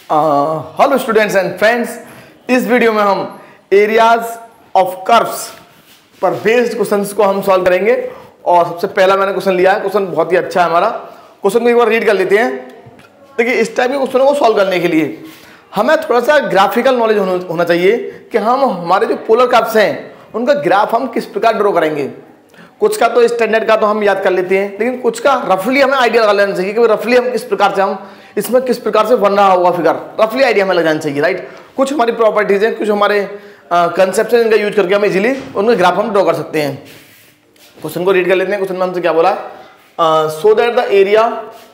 Hello students and friends, इस video में हम एरियाज ऑफ कर्व्स पर बेस्ड क्वेश्चंस को हम सॉल्व करेंगे। और सबसे पहला मैंने क्वेश्चन लिया है, क्वेश्चन बहुत ही अच्छा है हमारा। क्वेश्चन को एक बार रीड कर लेते हैं। देखिए, इस टाइप के क्वेश्चनों को सॉल्व करने के लिए हमें थोड़ा सा ग्राफिकल नॉलेज होना चाहिए कि हम हमारे जो पोलर कर्व्स हैं उनका ग्राफ हम किस प्रकार ड्रॉ करेंगे। कुछ का तो स्टैंडर्ड का तो हम याद कर लेते हैं, लेकिन कुछ का रफली हमें आइडिया लगा लेना चाहिए कि रफली हम किस प्रकार से हम इसमें किस प्रकार से बन रहा होगा फिगर, रफली आइडिया हमें लग जाना चाहिए, राइट। कुछ हमारी प्रॉपर्टीज हैं, कुछ हमारे कंसेप्ट हैं, इनका यूज करके हम इजीली उनका ग्राफ हम ड्रॉ कर सकते हैं। क्वेश्चन को रीड कर लेते हैं। क्वेश्चन में हमसे क्या बोला, so that the area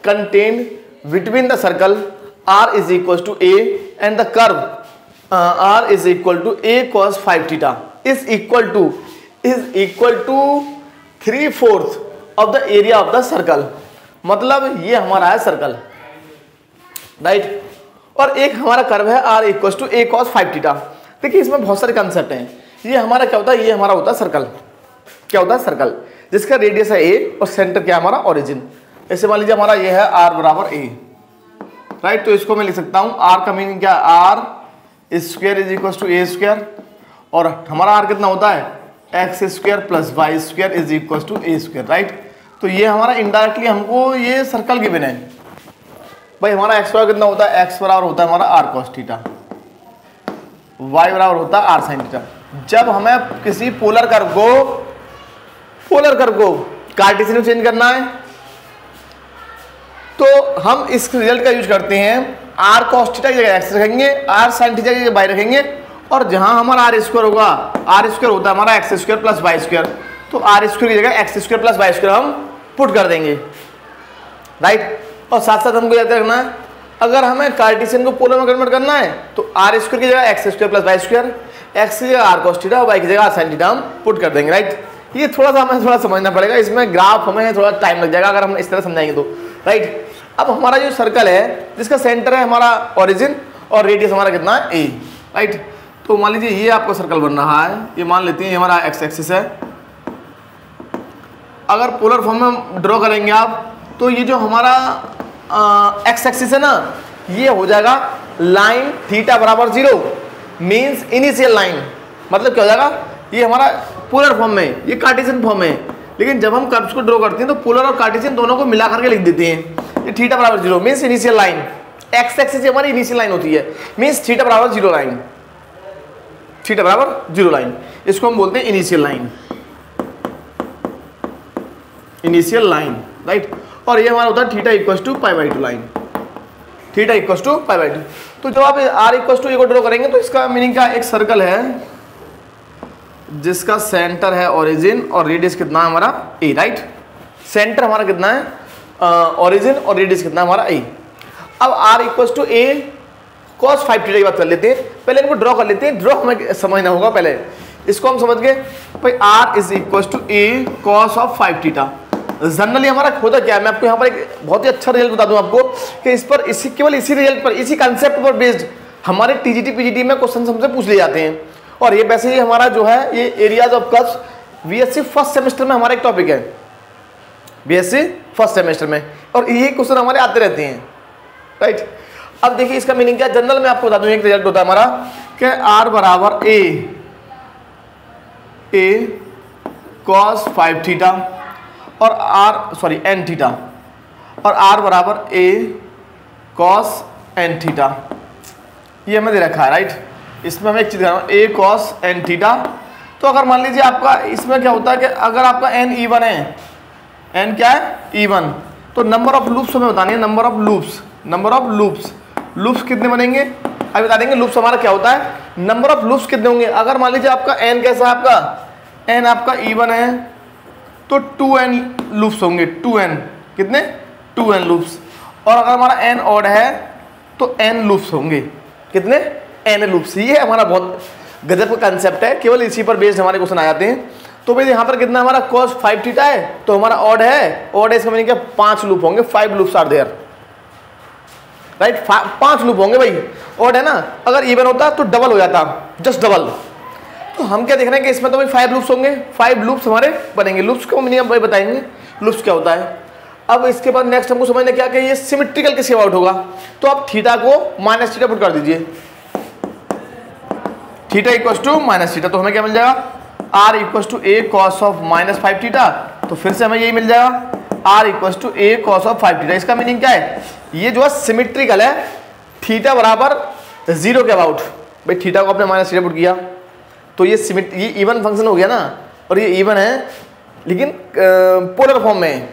contain between the circle r is equal to a and the curve r is equal to a cos 5 theta is equal to 3/4 of the area of the circle. मतलब ये हमारा है circle, right, और एक हमारा curve है r equal to a cos 5 theta. देखिए, इसमें बहुत सारे कंसेप्ट हैं। ये हमारा क्या होता है, ये हमारा होता है सर्कल। क्या होता है, सर्कल, जिसका रेडियस है a और सेंटर क्या है हमारा, ओरिजिन। ऐसे मान लीजिए हमारा ये है r बराबर a, राइट। तो इसको मैं लिख सकता हूँ, r का मीनिंग क्या है, r square is equal to a square, और हमारा r कितना होता है, x square plus y square is equal to a square, right. तो ये हमारा इनडायरेक्टली हमको ये सर्कल गिवन है। भाई हमारा एक्स बराबर कितना होता है, एक्स बराबर होता है हमारा r cos थीटा, वाई बराबर होता है r sin थीटा। जब हमें किसी पोलर कर्व को कार्टेशियन में चेंज करना है तो हम इस रिजल्ट का यूज करते हैं, r cos थीटा की जगह x रखेंगे, r sin थीटा की जगह y रखेंगे, और जहां हमारा r स्क्वायर होगा, r स्क्वायर होता है हमारा x square plus y square, तो r स्क्वायर की जगह x square plus y square हम पुट कर देंगे, राइट। और साथ साथ हमको याद रखना है, अगर हमें कार्टेशियन को पोलर में कन्वर्ट करना है तो r स्क्वायर की जगह x square plus y square, x की जगह r cos थीटा, वाई की जगह r sin थीटा हम पुट कर देंगे, राइट। ये थोड़ा सा हमें समझना पड़ेगा, इसमें ग्राफ हमें थोड़ा टाइम लग जाएगा अगर हम इस तरह समझाएंगे तो, राइट। अब हमारा जो सर्कल है जिसका सेंटर है हमारा ओरिजिन और रेडियस हमारा कितना है a, राइट। तो मान लीजिए ये आपका सर्कल बन रहा है, ये मान लेते हैं हमारा एक्स एक्सिस है। अगर पोलर फॉर्म में ड्रॉ करेंगे आप तो ये जो हमारा एक्स एक्सिस है ना, ये हो जाएगा लाइन थीटा बराबर 0 मीन्स इनिशियल लाइन। मतलब क्या हो जाएगा, ये हमारा पोलर फॉर्म में, ये कार्टेशियन फॉर्म है, लेकिन जब हम कर्व्स को ड्रॉ करते हैं तो पोलर और कार्टेशियन दोनों को मिला करके लिख देते हैं। ये थीटा बराबर 0 means initial line, x axis हमारी इनिशियल लाइन होती है, मीन्स थीटा बराबर 0 लाइन, थीटा बराबर 0 लाइन, इसको हम बोलते हैं initial line, initial line, right. और ये हमारा होता है theta equal to π/2 line, theta equal to π/2। तो जब आप r इक्वल टू a को ड्रॉ करेंगे तो इसका मीनिंग क्या, एक सर्कल है जिसका सेंटर है ओरिजिन और रेडियस कितना है हमारा a, राइट। सेंटर हमारा कितना है ओरिजिन और रेडियस कितना है हमारा a। अब r equal to a cos 5 theta की बात कर लेते हैं। पहले इनको ड्रॉ कर लेते हैं, ड्रॉ हमें समझना होगा। पहले इसको हम समझ गए भाई, r is equal to a cos of 5 theta. Generally हमारा होता क्या है, मैं आपको यहाँ पर एक बहुत ही अच्छा रिजल्ट बता दूं आपको कि इस पर केवल इसी रिजल्ट पर, इसी कंसेप्ट पर बेस्ड हमारे टीजीटी पीजीटी में क्वेश्चन हमसे पूछ लिए जाते हैं। और ये वैसे ही हमारा जो है ये areas of curves BSc first semester में हमारा एक टॉपिक है, बीएससी फर्स्ट सेमेस्टर में, और ये क्वेश्चन हमारे आते रहते हैं, राइट। अब देखिए इसका मीनिंग क्या, जनरल में आपको बता दूं एक रिजल्ट होता है हमारा कि r बराबर a cos 5 थीटा और n थीटा, और r बराबर a cos n थीटा, ये हमें दे रखा है, राइट। इसमें हमें एक चीज करना है, a cos n थीटा। तो अगर मान लीजिए आपका इसमें क्या होता है कि अगर आपका n इवन है, n क्या है, इवन, तो नंबर ऑफ लूप्स हमें बतानी है, नंबर ऑफ लूप्स कितने बनेंगे अभी बता देंगे। लूप्स हमारा क्या होता है, नंबर ऑफ लूप्स कितने होंगे। अगर मान लीजिए आपका n कैसा है, आपका n आपका इवन है तो 2n लूप्स होंगे, 2n कितने, 2n लूप्स। और अगर हमारा n ऑड है तो n लूप्स होंगे, कितने, n लूप्स। ये हमारा बहुत गजब का कंसेप्ट है, केवल इसी पर बेस्ड हमारे क्वेश्चन आ जाते हैं। तो भाई यहाँ पर कितना हमारा cos 5 थीटा है तो हमारा ऑड है, इसका मीनिंग क्या, 5 लूप होंगे, 5 loops are there, right. 5 loop होंगे भाई, ऑड है ना। अगर इवन होता तो डबल हो जाता, जस्ट डबल। तो हम क्या देख रहे हैं कि इसमें तो भाई 5 लूप्स होंगे, 5 लूप्स हमारे बनेंगे। लूप्स को मीनिंग भाई बताएंगे, लूप्स क्या होता है। अब इसके बाद नेक्स्ट हमको समझना क्या कि ये सिमेट्रिकल किसके अबाउट होगा, तो आप थीटा को माइनस थीटा पुट कर दीजिए, theta equal to minus theta, तो हमें क्या मिल जाएगा r equal to a cos of minus 5 theta, तो फिर से हमें यही मिल जाएगा r equal to a cos of 5 theta. इसका मीनिंग क्या है, ये जो है सिमेट्रिकल है, थीटा बराबर 0 के अबाउट। भाई थीटा को आपने माइनस थीटा पुट किया तो ये इवन फंक्शन हो गया ना, और ये इवन है लेकिन पोलर फॉर्म में है,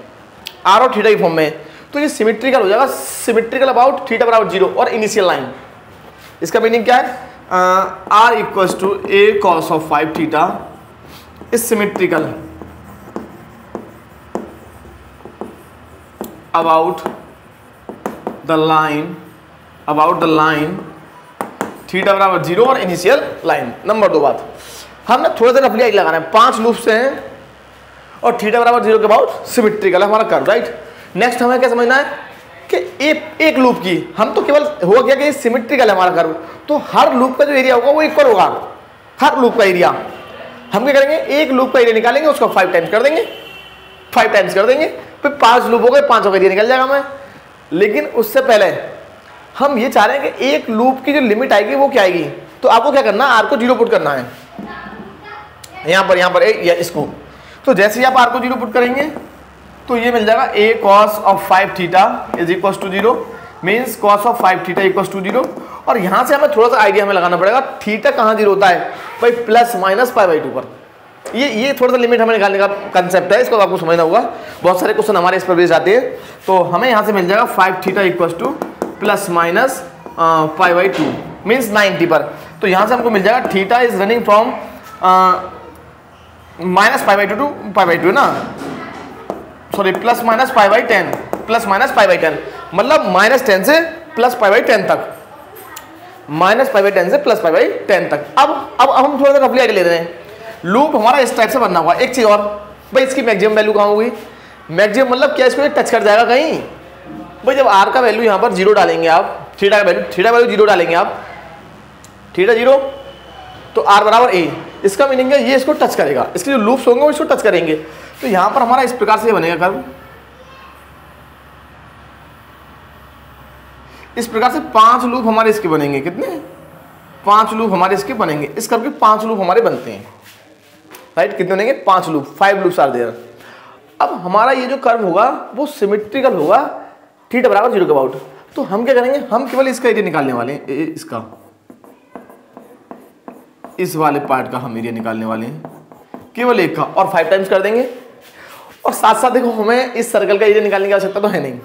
r और थीटा की फॉर्म में, तो ये सिमेट्रिकल हो जाएगा, सिमेट्रिकल अबाउट थीटा बराबर 0 और इनिशियल लाइन। इसका मीनिंग क्या है, r equal to a cos of 5 theta is symmetrical about the line theta बराबर 0 और इनिशियल लाइन। नंबर 2 बात, हमने थोड़ा सा रफली लगाना है, 5 लूप से हैं और थीटा बराबर 0 के अबाउट सिमेट्रिकल है हमारा कर्व, राइट। नेक्स्ट हमें क्या समझना है कि एक लूप की, हम तो केवल हुआ क्या कि सिमेट्रिकल है हमारा कर्व, तो हर लूप का जो एरिया होगा वो इक्वल होगा, हर लूप का एरिया। हम क्या करेंगे, एक लूप का एरिया निकालेंगे, उसको 5 टाइम्स कर देंगे, 5 टाइम्स कर देंगे, फिर 5 लूप हो गए, 5 का एरिया निकल जाएगा हमें। लेकिन उससे पहले हम ये चाह रहे हैं कि एक लूप की जो लिमिट आएगी वो क्या आएगी, तो आपको क्या करना है, r को 0 पुट करना है यहाँ पर इसको। तो जैसे ही आप r को 0 पुट करेंगे तो ये मिल जाएगा a cos of 5 theta is equal to 0, means cos of 5 theta equal to 0। और यहाँ से हमें थोड़ा सा आइडिया हमें लगाना पड़ेगा, थीटा कहाँ 0 होता है भाई, प्लस माइनस π/2 पर। ये थोड़ा सा लिमिट हमें निकालने का कंसेप्ट है, इसको आपको समझना होगा, बहुत सारे क्वेश्चन हमारे इस पर बेस आते हैं। तो हमें यहाँ से मिल जाएगा 5 theta equal to plus minus π/2 means 90 पर। तो यहाँ से हमको मिल जाएगा theta is running from minus π/2 to π/2 है ना, sorry plus minus π/10, plus minus π/10 मतलब -10 से प्लस π/10 तक, माइनस π/10 से प्लस π/10 तक। अब हम थोड़ा सा रफली आइडिया ले रहे हैं, लूप हमारा इस टाइप से बनना होगा। एक चीज और भाई, इसकी मैक्सिमम वैल्यू कहाँ होगी, मैक्सिमम मतलब क्या, इसको टच कर जाएगा कहीं भाई, जब r का वैल्यू यहाँ पर 0 डालेंगे आप, थीटा वैल्यू 0 डालेंगे आप, थीटा 0 तो r बराबर a, इसका मीनिंग है ये इसको टच करेगा, इसके जो लूप्स होंगे वो इसको टच करेंगे। तो यहाँ पर हमारा इस प्रकार से बनेगा कर्व, इस प्रकार से 5 लूप हमारे इसके बनेंगे, कितने 5 लूप हमारे इसके बनेंगे, इस कर्व के 5 लूप हमारे बनते हैं, राइट। कितने बनेंगे 5 लूप, 5 लूप्स आर देयर। अब हमारा ये जो कर्व होगा वो सिमेट्रिकल होगा, थीटा बराबर 0 के अबाउट। तो हम क्या करेंगे, हम केवल इसका एरिया निकालने वाले हैं, इसका, इस वाले पार्ट का हम एरिया निकालने वाले हैं, केवल एक का, और 5 टाइम्स कर देंगे। और साथ साथ देखो हमें इस सर्कल का एरिया निकालने की आवश्यकता तो है नहीं,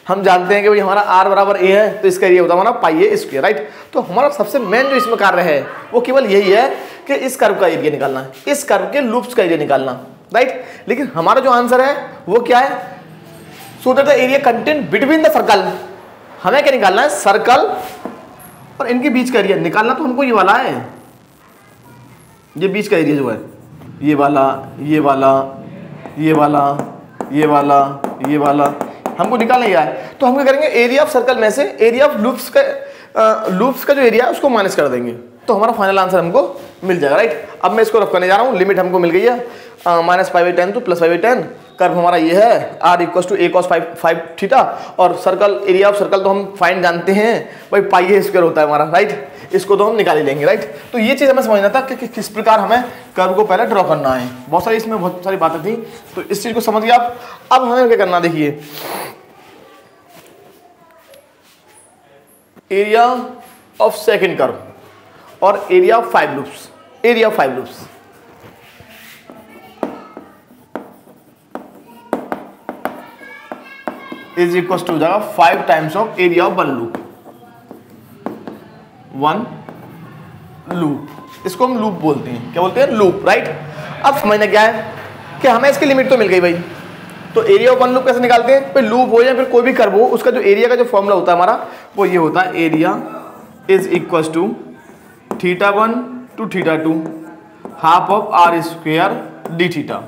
हम जानते हैं कि भाई हमारा r बराबर a है, तो इसका एरिया होता है हमारा πa², राइट। तो हमारा सबसे मेन जो इसमें कार्य है वो केवल यही है कि इस कर्व का एरिया निकालना है, इस कर्व के लूप्स का एरिया निकालना, राइट। लेकिन हमारा जो आंसर है वो क्या है, सो that the area content between the circle, हमें क्या निकालना है, सर्कल और इनके बीच का एरिया निकालना। तो हमको ये वाला है, ये बीच का एरिया जो है, ये वाला, ये वाला, ये वाला, ये वाला, ये वाला हमको निकालना ही है। तो हम क्या करेंगे, एरिया ऑफ सर्कल में से एरिया ऑफ लूप्स का जो एरिया है उसको माइनस कर देंगे, तो हमारा फाइनल आंसर हमको मिल जाएगा, राइट। अब मैं इसको रफ करने जा रहा हूँ, लिमिट हमको मिल गई है माइनस π/10 टू प्लस π/10। कर्व हमारा ये है r equal to a cos 5 theta, और सर्कल, एरिया ऑफ सर्कल तो हम फाइंड जानते हैं भाई πa² होता है हमारा, राइट। इसको तो हम निकाल ही लेंगे, राइट। तो ये चीज़ हमें समझना था कि किस प्रकार हमें कर्व को पहले ड्रॉ करना है, बहुत सारी इसमें बहुत सारी बातें थी, तो इस चीज़ को समझ गए आप। अब हमें क्या करना, देखिए एरिया ऑफ सेकंड कर्व और area of 5 loops, area of 5 loops, is equal to जाएगा 5 times of area of 1 loop, 1 loop, इसको हम लूप बोलते हैं, क्या बोलते हैं, लूप, राइट। अब समझना क्या है कि हमें इसकी लिमिट तो मिल गई भाई, तो एरिया ऑफ 1 लूप कैसे निकालते हैं, फिर लूप हो या फिर कोई भी कर्व हो, उसका जो एरिया का जो फॉर्मूला होता है हमारा वो ये होता है, area is equal to θ1 to θ2 half of r² d θ,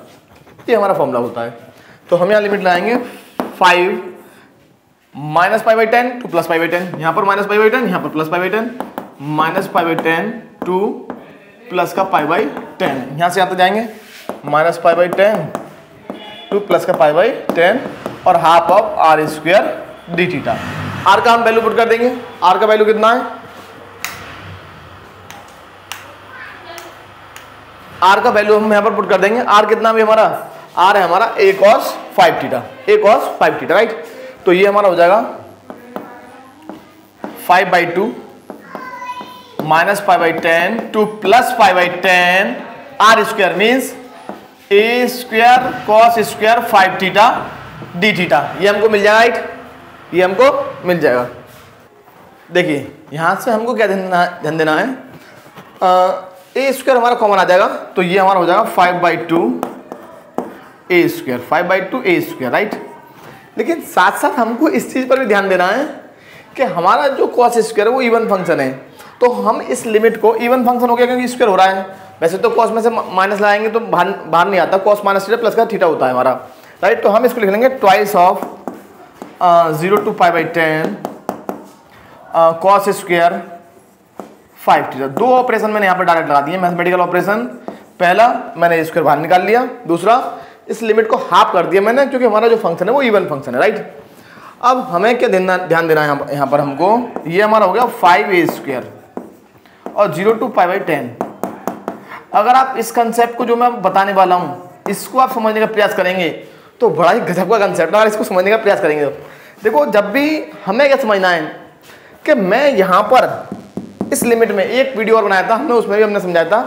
ये हमारा फॉर्मूला होता है। तो हम यहाँ लिमिट लाएंगे 5 माइनस π/10 टू प्लस π/10, यहाँ पर माइनस π/10, यहाँ पर प्लस π/10, माइनस π/10 टू प्लस का π/10, यहाँ से आते जाएंगे माइनस π/10 टू प्लस का π/10, और half of r square d theta. R का हम वैल्यू पुट कर देंगे। आर का वैल्यू कितना है? आर का वैल्यू हम यहां पर पुट कर देंगे। आर कितना भी हमारा? आर है हमारा a cos 5 theta, a cos 5 theta, right. तो ये हमारा हो जाएगा 5/2 minus 5/10 two plus 5/10 r square means a square cos square 5 theta d theta. ये हमको मिल जाएगा, राइट। ये हमको मिल जाएगा। देखिए यहां से हमको क्या ध्यान देना है, ए स्क्वायर हमारा कॉमन आ जाएगा, तो ये हमारा हो जाएगा 5/2 ए स्क्वायर, 5/2 ए स्क्वायर, राइट। लेकिन साथ साथ हमको इस चीज पर भी ध्यान देना है कि हमारा जो cos स्क्वायर है वो इवन फंक्शन है, तो हम इस लिमिट को, इवन फंक्शन हो गया क्योंकि स्क्वायर हो रहा है, वैसे तो cos में से माइनस लगाएंगे तो बाहर नहीं आता, cos माइनस थीटा प्लस का थीटा होता है हमारा, राइट। तो हम इसको लिख लेंगे twice of 0 to 5/10 cos square 5 theta. दो ऑपरेशन मैंने यहाँ पर डायरेक्ट लगा दिए, मैथमेटिकल ऑपरेशन। पहला मैंने स्क्वायर बाहर निकाल लिया, दूसरा इस लिमिट को हाफ कर दिया मैंने, क्योंकि हमारा जो फंक्शन है वो इवन फंक्शन है, राइट। अब हमें क्या ध्यान देना है यहाँ पर हमको, ये हमारा हो गया 5a स्क्वायर और 0 to 5/10। अगर आप इस कंसेप्ट को जो मैं बताने वाला हूँ इसको आप समझने का प्रयास करेंगे तो बड़ा ही गजब का कंसेप्ट है। अगर इसको समझने का प्रयास करेंगे तो देखो, जब भी हमें क्या समझना है कि मैं यहाँ पर इस लिमिट में एक वीडियो और बनाया था हमने, उसमें भी हमने समझाया था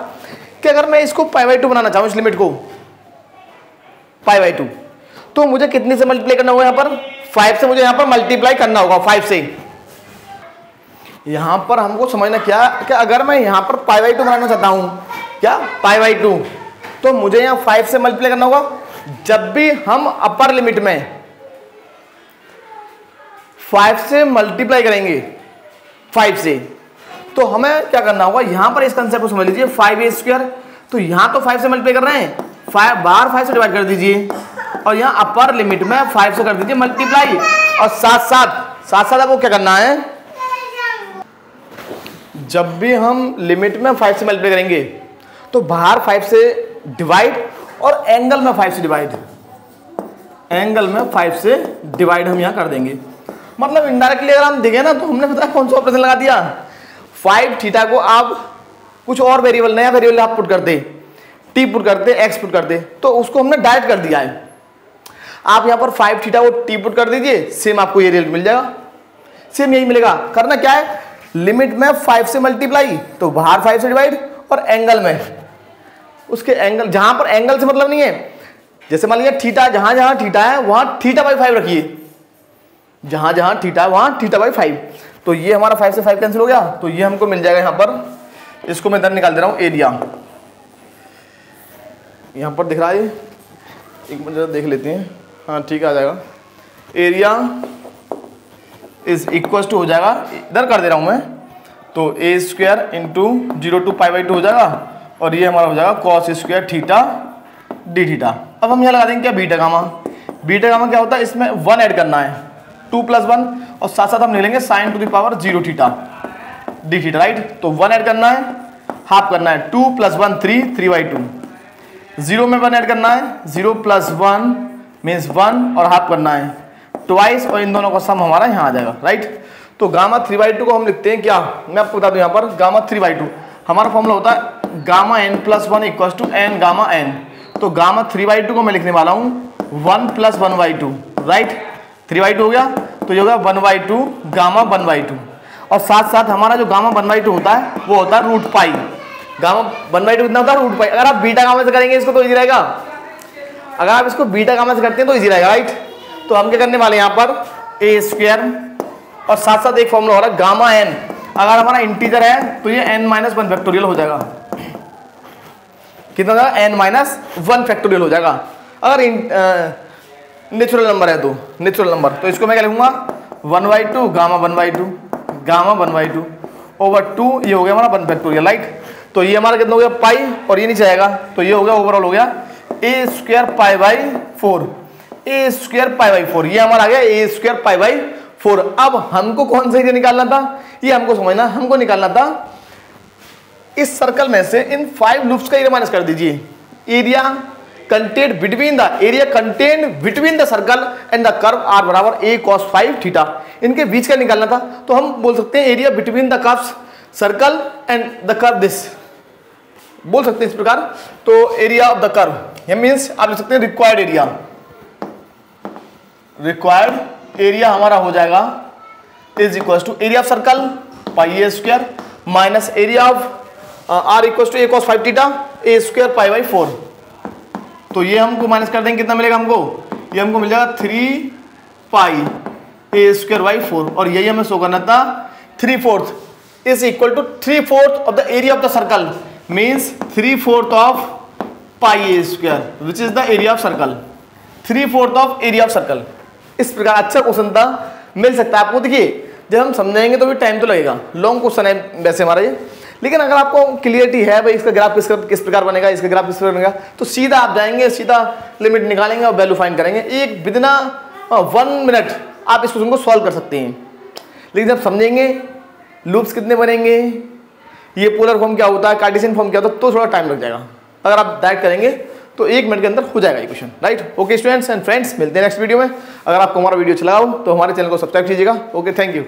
कि अगर मैं इसको π/2 बनाना चाहूँ, इस लिमिट को π/2, तो मुझे कितने से मल्टीप्लाई करना होगा? यहाँ पर 5 से मुझे यहाँ पर मल्टीप्लाई करना होगा, 5 से। यहाँ पर हमको समझना क्या कि अगर मैं यहाँ पर π/2 बनाना चाहता हूँ, क्या π/2, तो मुझे यहाँ 5 से मल्टीप्लाई करना होगा। जब भी हम अपर लिमिट में 5 से मल्टीप्लाई करेंगे 5 से, तो हमें क्या करना होगा, यहां पर इस कंसेप्ट को समझ लीजिए। 5a स्क्वायर, तो यहां तो 5 से मल्टीप्लाई कर रहे हैं, 5 बाहर 5 से डिवाइड कर दीजिए और यहां अपर लिमिट में 5 से कर दीजिए मल्टीप्लाई, और साथ साथ आपको क्या करना है, जब भी हम लिमिट में 5 से मल्टीप्लाई करेंगे तो बाहर 5 से डिवाइड और एंगल में 5 से डिवाइड, एंगल में 5 से डिवाइड हम यहां कर देंगे। मतलब इनडायरेक्टली अगर हम देखें ना तो हमने पता कौन सा ऑपरेशन लगा दिया, 5 थीटा को आप कुछ और वेरिएबल, नया वेरिएबल आप पुट कर दे, टी पुट कर दे, एक्स पुट कर दे, तो उसको हमने डायरेक्ट कर दिया है। आप यहाँ पर 5 थीटा को टी पुट कर दीजिए, सेम आपको ये रिजल्ट मिल जाएगा, सेम यही मिलेगा। करना क्या है, लिमिट में 5 से मल्टीप्लाई, तो बाहर 5 से डिवाइड, और एंगल में उसके एंगल, जहां पर एंगल से मतलब नहीं है, जैसे मान लीजिए थीटा, जहां थीटा है वहां θ/5 रखिए, जहां थीटा है वहां θ/5। तो ये हमारा 5 से 5 कैंसिल हो गया, तो ये हमको मिल जाएगा यहाँ पर। इसको मैं इधर निकाल दे रहा हूँ, एरिया यहाँ पर दिख रहा है, एक मिनट जरा देख लेते हैं, हाँ ठीक आ जाएगा। एरिया इज इक्वल टू हो जाएगा, इधर कर दे रहा हूँ मैं, तो a स्क्वायर इंटू 0 to π/2 हो जाएगा, और ये हमारा हो जाएगा cos square theta d theta. अब हम यहाँ लगा देंगे क्या, बीटा गामा। बीटा गामा क्या होता है, इसमें 1 ऐड करना है, 2 + 1, और साथ साथ हम ले लेंगे sin to the power 0 theta d theta, right. तो 1 ऐड करना है, हाफ करना है, 2 + 1 3, 3/2, 0 में 1 ऐड करना है, 0 + 1 मीन्स 1, और हाफ करना है ट्वाइस, और इन दोनों का सम हमारा यहाँ आ जाएगा, राइट। तो गामा 3/2 को हम लिखते हैं क्या, मैं आपको बता दूं, यहाँ पर गामा 3/2 हमारा फॉर्मूला होता है gamma n + 1 = n gamma n। तो गामा 3/2 को मैं लिखने वाला हूँ 1 + 1/2, राइट। 3/2 हो गया, तो ये होगा 1/2 गामा 1/2, और साथ साथ हमारा जो गामा 1/2 होता है वो होता है √π। गामा 1/2 कितना होता है, √π। अगर आप बीटा गामा से करेंगे इसको तो इजी रहेगा, अगर आप इसको बीटा गामा से करते हैं तो इजी रहेगा, राइट। तो हम क्या करने वाले हैं यहाँ पर a स्क्वायर, और साथ साथ एक फॉर्मूला हो रहा है गामा n। अगर हमारा इंटीजर है तो ये n-1 फैक्टोरियल हो जाएगा, कितना होगा, n-1 फैक्टोरियल हो जाएगा। अगर नेचुरल नंबर है तो नेचुरल नंबर, तो इसको मैं क्या लिखूंगा 1/2 गामा 1/2 गामा 1/2 ओवर 2, ये हो गया हमारा 1 फैक्टोरियल, राइट। तो ये हमारा कितना हो गया पाई, और ये नीचे आएगा, तो ये हो गया ओवरऑल हो गया a स्क्वायर π/4, a स्क्वायर π/4, ये हमारा आ गया a स्क्वायर π/4। अब हमको कौन सा एरिया निकालना था, ये हमको समझना, हमको निकालना था इस सर्कल में से इन 5 लूप्स का एरिया माइनस कर दीजिए। Area content between the area content between the circle and the curve r बराबर a cos 5 थीटा। इनके बीच का निकालना था, तो हम बोल सकते हैं area between the curves circle and the curve this, बोल सकते हैं इस प्रकार। तो एरिया ऑफ द कर्व ये मीन्स आप लिख सकते हैं रिक्वायर्ड एरिया, रिक्वायर्ड एरिया हमारा हो जाएगा is equal to area of circle pi a square minus area of r equal to a cos 5 theta a square pi by 4। तो ये हमको माइनस कर देंगे, कितना मिलेगा हमको, ये हमको मिल जाएगा 3 पाई ए स्क्वायर बाई 4, और यही हमें शो करना था 3/4 is equal to 3/4 of the area of the circle means 3/4 of pi a square which is the area of circle, 3/4 of area of circle. इस प्रकार अच्छा क्वेश्चन था, मिल सकता है आपको। देखिए जब हम समझाएंगे तो भी टाइम तो लगेगा, लॉन्ग क्वेश्चन है वैसे हमारा ये, लेकिन अगर आपको क्लियरिटी है भाई इसका ग्राफ किस प्रकार बनेगा, इसका ग्राफ किस प्रकार बनेगा, तो सीधा आप जाएंगे, सीधा लिमिट निकालेंगे और वैल्यू फाइंड करेंगे। एक विदिन 1 मिनट आप इस क्वेश्चन को सॉल्व कर सकते हैं। लेकिन जब समझेंगे लूप्स कितने बनेंगे, ये पोलर फॉर्म क्या होता है, कार्टेशियन फॉर्म क्या होता है, तो थोड़ा टाइम लग जाएगा। अगर आप डायरेक्ट करेंगे तो 1 मिनट के अंदर हो जाएगा ये question, right. Okay students and friends, मिलते हैं नेक्स्ट वीडियो में। अगर आपको हमारा वीडियो अच्छा लगा हो तो हमारे चैनल को सब्सक्राइब कीजिएगा। Okay, thank you.